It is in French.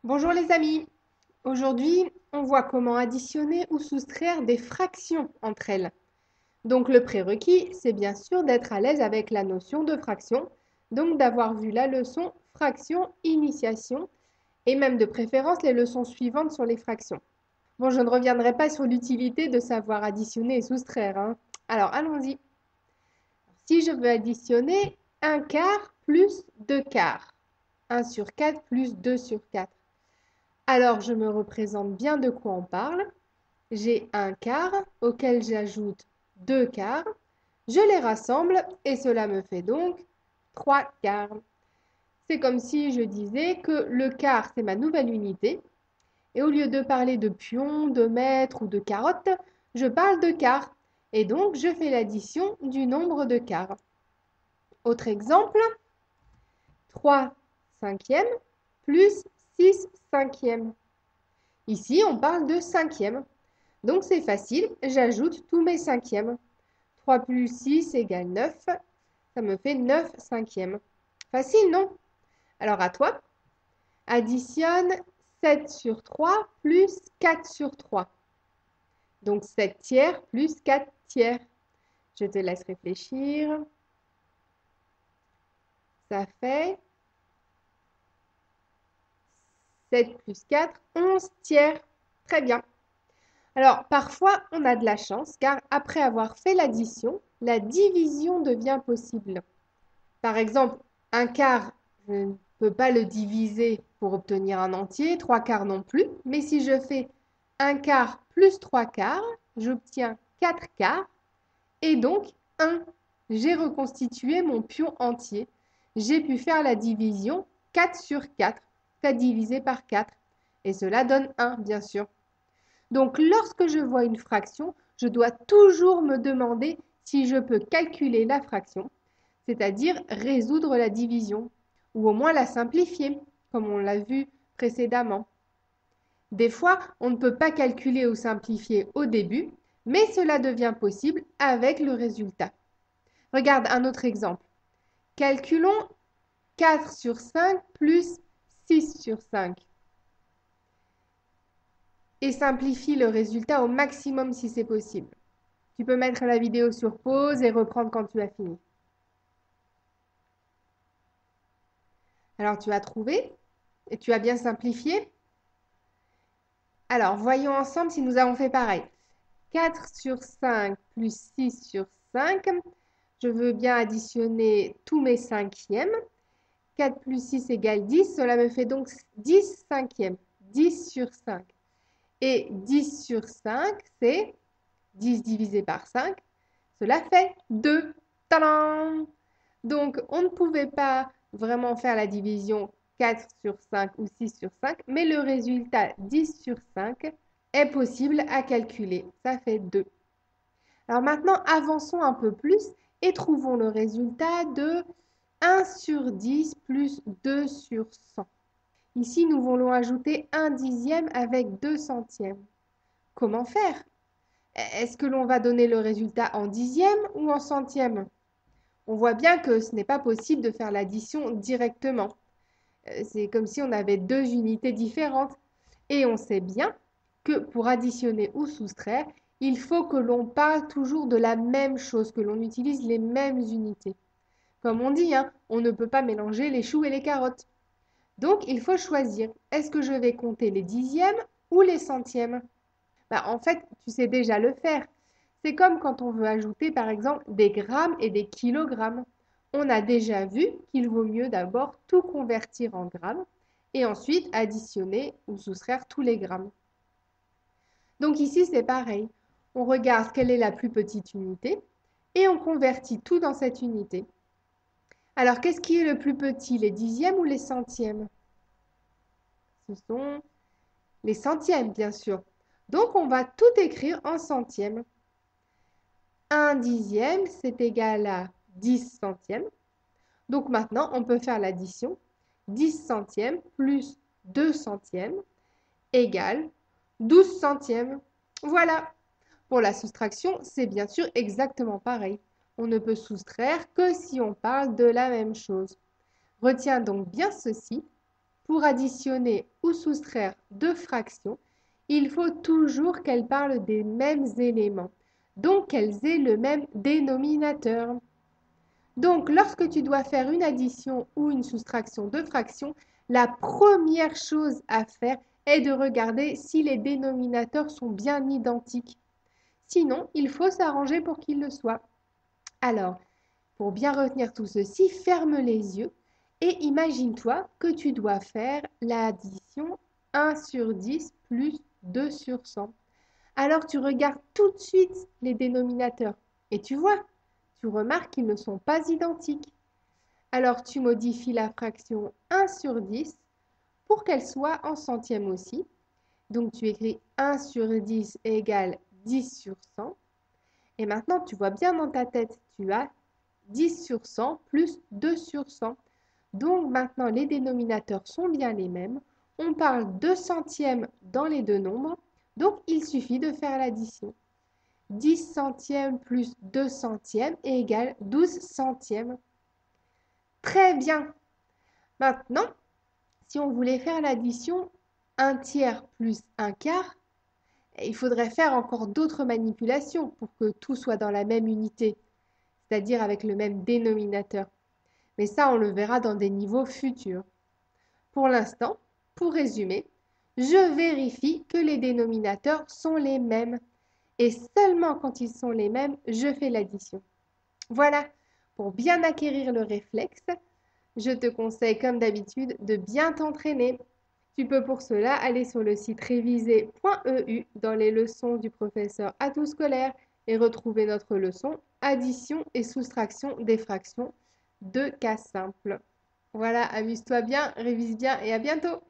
Bonjour les amis, aujourd'hui on voit comment additionner ou soustraire des fractions entre elles. Donc le prérequis, c'est bien sûr d'être à l'aise avec la notion de fraction, donc d'avoir vu la leçon fraction, initiation, et même de préférence les leçons suivantes sur les fractions. Bon, je ne reviendrai pas sur l'utilité de savoir additionner et soustraire, hein. Alors allons-y. Si je veux additionner 1 quart plus 2 quarts, 1 sur 4 plus 2 sur 4. Alors, je me représente bien de quoi on parle. J'ai un quart auquel j'ajoute 2 quarts. Je les rassemble et cela me fait donc 3 quarts. C'est comme si je disais que le quart, c'est ma nouvelle unité. Et au lieu de parler de pion, de mètre ou de carotte, je parle de quart. Et donc, je fais l'addition du nombre de quarts. Autre exemple, 3 cinquièmes plus 6 cinquièmes. Ici, on parle de cinquièmes. Donc, c'est facile, j'ajoute tous mes cinquièmes. 3 plus 6 égale 9. Ça me fait 9 cinquièmes. Facile, non? Alors, à toi. Additionne 7 sur 3 plus 4 sur 3. Donc, 7 tiers plus 4 tiers. Je te laisse réfléchir. Ça fait 7 plus 4, 11 tiers. Très bien. Alors, parfois, on a de la chance, car après avoir fait l'addition, la division devient possible. Par exemple, un quart, je ne peux pas le diviser pour obtenir un entier, 3 quarts non plus, mais si je fais un quart plus 3 quarts, j'obtiens 4 quarts, et donc 1. J'ai reconstitué mon pion entier. J'ai pu faire la division 4 sur 4, c'est divisé par 4, et cela donne 1, bien sûr. Donc, lorsque je vois une fraction, je dois toujours me demander si je peux calculer la fraction, c'est-à-dire résoudre la division, ou au moins la simplifier, comme on l'a vu précédemment. Des fois, on ne peut pas calculer ou simplifier au début, mais cela devient possible avec le résultat. Regarde un autre exemple. Calculons 4 sur 5 plus 6 sur 5. Et simplifie le résultat au maximum si c'est possible. Tu peux mettre la vidéo sur pause et reprendre quand tu as fini. Alors, tu as trouvé et tu as bien simplifié. Alors, voyons ensemble si nous avons fait pareil. 4 sur 5 plus 6 sur 5. Je veux bien additionner tous mes cinquièmes. 4 plus 6 égale 10. Cela me fait donc 10 cinquièmes. 10 sur 5. Et 10 sur 5, c'est 10 divisé par 5. Cela fait 2. Tadam! Donc, on ne pouvait pas vraiment faire la division 4 sur 5 ou 6 sur 5, mais le résultat 10 sur 5 est possible à calculer. Ça fait 2. Alors maintenant, avançons un peu plus et trouvons le résultat de 1 sur 10 plus 2 sur 100. Ici, nous voulons ajouter 1 dixième avec 2 centièmes. Comment faire? Est-ce que l'on va donner le résultat en dixième ou en centième? On voit bien que ce n'est pas possible de faire l'addition directement. C'est comme si on avait deux unités différentes. Et on sait bien que pour additionner ou soustraire, il faut que l'on parle toujours de la même chose, que l'on utilise les mêmes unités. Comme on dit, hein, on ne peut pas mélanger les choux et les carottes. Donc, il faut choisir. Est-ce que je vais compter les dixièmes ou les centièmes? En fait, tu sais déjà le faire. C'est comme quand on veut ajouter, par exemple, des grammes et des kilogrammes. On a déjà vu qu'il vaut mieux d'abord tout convertir en grammes et ensuite additionner ou soustraire tous les grammes. Donc ici, c'est pareil. On regarde quelle est la plus petite unité et on convertit tout dans cette unité. Alors, qu'est-ce qui est le plus petit, les dixièmes ou les centièmes? Ce sont les centièmes, bien sûr. Donc, on va tout écrire en centièmes. 1 dixième, c'est égal à 10 centièmes. Donc maintenant, on peut faire l'addition. 10 centièmes plus 2 centièmes égale 12 centièmes. Voilà. Pour la soustraction, c'est bien sûr exactement pareil. On ne peut soustraire que si on parle de la même chose. Retiens donc bien ceci. pour additionner ou soustraire deux fractions, il faut toujours qu'elles parlent des mêmes éléments, donc qu'elles aient le même dénominateur. Donc, lorsque tu dois faire une addition ou une soustraction de fractions, la première chose à faire est de regarder si les dénominateurs sont bien identiques. Sinon, il faut s'arranger pour qu'ils le soient. Alors, pour bien retenir tout ceci, ferme les yeux et imagine-toi que tu dois faire l'addition 1 sur 10 plus 2 sur 100. Alors tu regardes tout de suite les dénominateurs et tu remarques qu'ils ne sont pas identiques. Alors tu modifies la fraction 1 sur 10 pour qu'elle soit en centième aussi. Donc tu écris 1 sur 10 égale 10 sur 100. Et maintenant tu vois bien dans ta tête, tu as 10 sur 100 plus 2 sur 100. Donc maintenant les dénominateurs sont bien les mêmes. On parle de centièmes dans les deux nombres. Donc il suffit de faire l'addition. 10 centièmes plus 2 centièmes égale 12 centièmes. Très bien. Maintenant, si on voulait faire l'addition 1 tiers plus 1 quart, il faudrait faire encore d'autres manipulations pour que tout soit dans la même unité, c'est-à-dire avec le même dénominateur. Mais ça, on le verra dans des niveaux futurs. Pour l'instant, pour résumer, je vérifie que les dénominateurs sont les mêmes. Et seulement quand ils sont les mêmes, je fais l'addition. Voilà, pour bien acquérir le réflexe, je te conseille comme d'habitude de bien t'entraîner. Tu peux pour cela aller sur le site réviser.eu dans les leçons du professeur Atout Scolaire et retrouver notre leçon addition et soustraction des fractions de cas simples. Voilà, amuse-toi bien, révise bien et à bientôt!